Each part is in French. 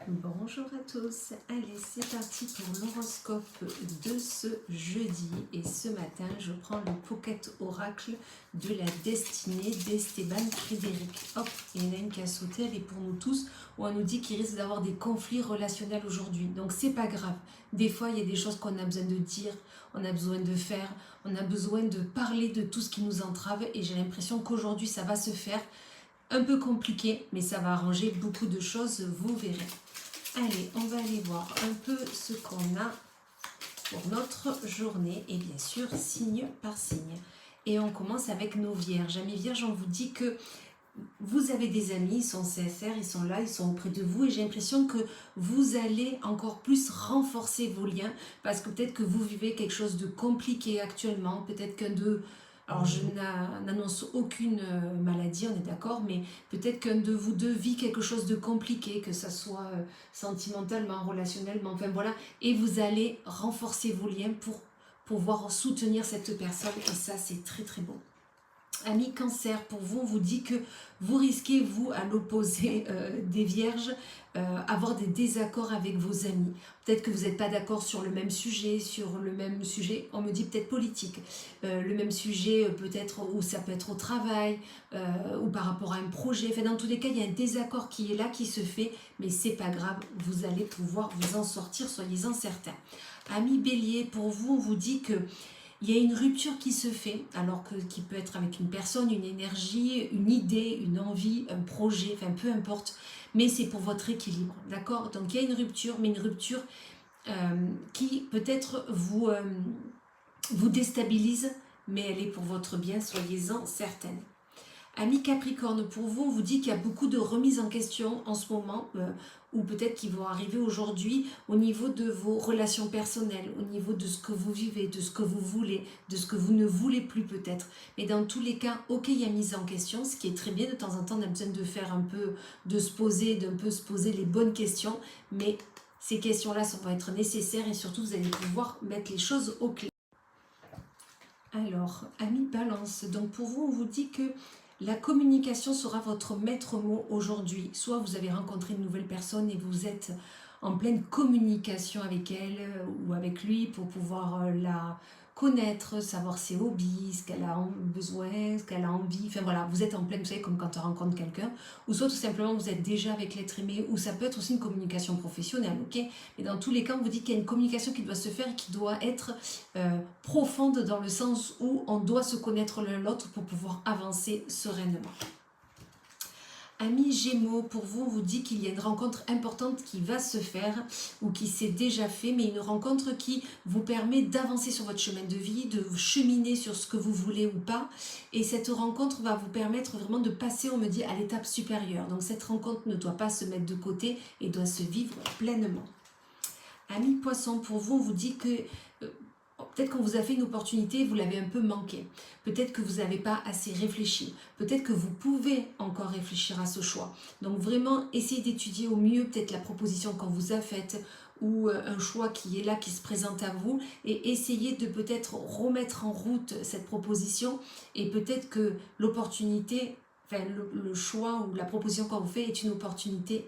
Bonjour à tous, allez c'est parti pour l'horoscope de ce jeudi et ce matin je prends le Pocket Oracle de la destinée d'Esteban Frédéric. Hop, il y en a une qui a sauté, elle est pour nous tous, où on nous dit qu'il risque d'avoir des conflits relationnels aujourd'hui, donc c'est pas grave. Des fois il y a des choses qu'on a besoin de dire, on a besoin de faire, on a besoin de parler de tout ce qui nous entrave et j'ai l'impression qu'aujourd'hui ça va se faire. Un peu compliqué, mais ça va arranger beaucoup de choses, vous verrez. Allez, on va aller voir un peu ce qu'on a pour notre journée et bien sûr signe par signe. Et on commence avec nos vierges. Amis vierges, on vous dit que vous avez des amis, ils sont sincères, ils sont là, ils sont auprès de vous et j'ai l'impression que vous allez encore plus renforcer vos liens parce que peut-être que vous vivez quelque chose de compliqué actuellement, peut-être qu'un de... Alors je n'annonce aucune maladie, on est d'accord, mais peut-être qu'un de vous deux vit quelque chose de compliqué, que ça soit sentimentalement, relationnellement, enfin voilà, et vous allez renforcer vos liens pour pouvoir soutenir cette personne et ça c'est très très bon. Amis cancer, pour vous, on vous dit que vous risquez, vous, à l'opposé des vierges, avoir des désaccords avec vos amis. Peut-être que vous n'êtes pas d'accord sur le même sujet, on me dit peut-être politique, le même sujet peut-être où ça peut être au travail, ou par rapport à un projet. Enfin, dans tous les cas, il y a un désaccord qui est là, qui se fait, mais c'est pas grave, vous allez pouvoir vous en sortir, soyez-en certains. Amis bélier, pour vous, on vous dit que il y a une rupture qui se fait, alors que qui peut être avec une personne, une énergie, une idée, une envie, un projet, enfin peu importe, mais c'est pour votre équilibre, d'accord? Donc il y a une rupture, mais une rupture qui peut-être vous déstabilise, mais elle est pour votre bien, soyez-en certaine. Amis Capricorne, pour vous, on vous dit qu'il y a beaucoup de remises en question en ce moment, ou peut-être qui vont arriver aujourd'hui au niveau de vos relations personnelles, au niveau de ce que vous vivez, de ce que vous voulez, de ce que vous ne voulez plus peut-être. Mais dans tous les cas, ok, il y a mise en question, ce qui est très bien, de temps en temps on a besoin de faire un peu, de se poser, d'un peu se poser les bonnes questions, mais ces questions-là vont être nécessaires et surtout vous allez pouvoir mettre les choses au clair. Alors, amis Balance, donc pour vous, on vous dit que la communication sera votre maître mot aujourd'hui. Soit vous avez rencontré une nouvelle personne et vous êtes en pleine communication avec elle ou avec lui pour pouvoir la connaître, savoir ses hobbies, ce qu'elle a besoin, ce qu'elle a envie. Enfin voilà, vous êtes en pleine, vous savez, comme quand on rencontre quelqu'un. Ou soit tout simplement vous êtes déjà avec l'être aimé, ou ça peut être aussi une communication professionnelle, ok? Mais dans tous les cas, on vous dit qu'il y a une communication qui doit se faire et qui doit être profonde dans le sens où on doit se connaître l'un l'autre pour pouvoir avancer sereinement. Amis Gémeaux, pour vous, on vous dit qu'il y a une rencontre importante qui va se faire ou qui s'est déjà fait, mais une rencontre qui vous permet d'avancer sur votre chemin de vie, de cheminer sur ce que vous voulez ou pas. Et cette rencontre va vous permettre vraiment de passer, on me dit, à l'étape supérieure. Donc cette rencontre ne doit pas se mettre de côté et doit se vivre pleinement. Amis Poissons, pour vous, on vous dit que peut-être qu'on vous a fait une opportunité, vous l'avez un peu manqué. Peut-être que vous n'avez pas assez réfléchi. Peut-être que vous pouvez encore réfléchir à ce choix. Donc vraiment, essayez d'étudier au mieux peut-être la proposition qu'on vous a faite ou un choix qui est là, qui se présente à vous et essayez de peut-être remettre en route cette proposition et peut-être que l'opportunité, enfin le choix ou la proposition qu'on vous fait est une opportunité,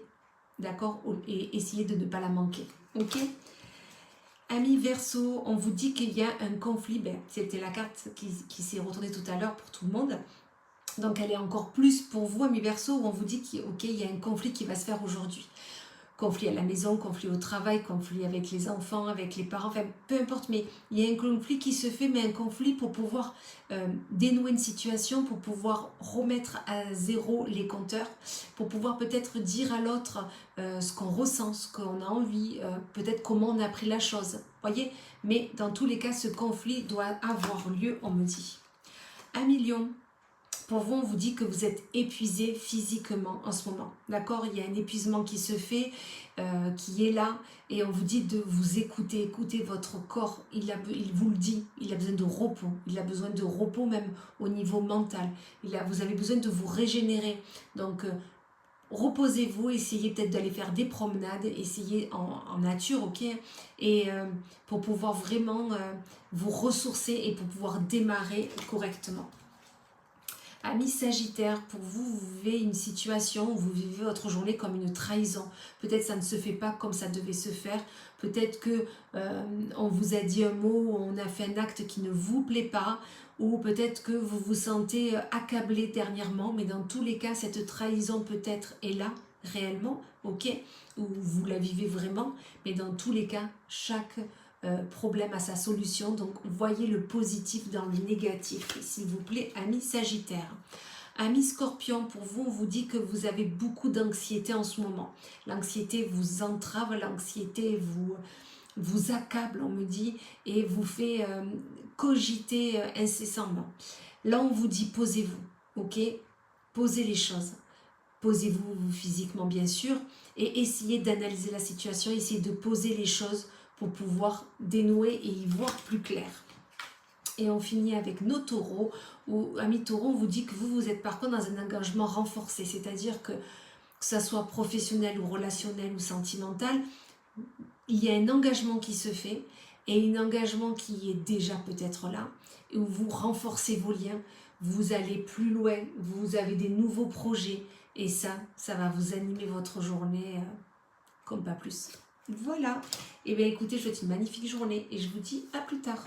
d'accord? Et essayez de ne pas la manquer. Ok? Amis Verseau, on vous dit qu'il y a un conflit, c'était la carte qui s'est retournée tout à l'heure pour tout le monde, donc elle est encore plus pour vous, Amis Verseau, où on vous dit qu'il y a un conflit qui va se faire aujourd'hui. Conflit à la maison, conflit au travail, conflit avec les enfants, avec les parents, enfin peu importe, mais il y a un conflit qui se fait, mais un conflit pour pouvoir dénouer une situation, pour pouvoir remettre à zéro les compteurs, pour pouvoir peut-être dire à l'autre ce qu'on ressent, ce qu'on a envie, peut-être comment on a pris la chose, voyez. Mais dans tous les cas, ce conflit doit avoir lieu, on me dit. Amis Lion, pour vous, on vous dit que vous êtes épuisé physiquement en ce moment. D'accord? Il y a un épuisement qui se fait, qui est là, et on vous dit de vous écouter. Écoutez votre corps, il vous le dit, il a besoin de repos. Il a besoin de repos même au niveau mental. Vous avez besoin de vous régénérer. Donc, reposez-vous, essayez peut-être d'aller faire des promenades, essayez en nature, ok? Et pour pouvoir vraiment vous ressourcer et pour pouvoir démarrer correctement. Amis Sagittaire, pour vous, vous vivez une situation où vous vivez votre journée comme une trahison. Peut-être ça ne se fait pas comme ça devait se faire. Peut-être que on vous a dit un mot, on a fait un acte qui ne vous plaît pas. Ou peut-être que vous vous sentez accablé dernièrement. Mais dans tous les cas, cette trahison peut-être est là, réellement, ok, ou vous la vivez vraiment. Mais dans tous les cas, chaque problème a sa solution, donc voyez le positif dans le négatif, s'il vous plaît, amis Sagittaire. Amis Scorpion, pour vous, on vous dit que vous avez beaucoup d'anxiété en ce moment. L'anxiété vous entrave, l'anxiété vous accable, on me dit, et vous fait cogiter incessamment. Là, on vous dit posez-vous, ok? Posez les choses. Posez-vous physiquement, bien sûr, et essayez d'analyser la situation, essayez de poser les choses pour pouvoir dénouer et y voir plus clair. Et on finit avec nos taureaux, où, amis taureaux, on vous dit que vous êtes par contre dans un engagement renforcé, c'est-à-dire que ça soit professionnel ou relationnel ou sentimental, il y a un engagement qui se fait, et un engagement qui est déjà peut-être là, et où vous renforcez vos liens, vous allez plus loin, vous avez des nouveaux projets, et ça va vous animer votre journée comme pas plus. Voilà. Et bien écoutez, je vous souhaite une magnifique journée et je vous dis à plus tard.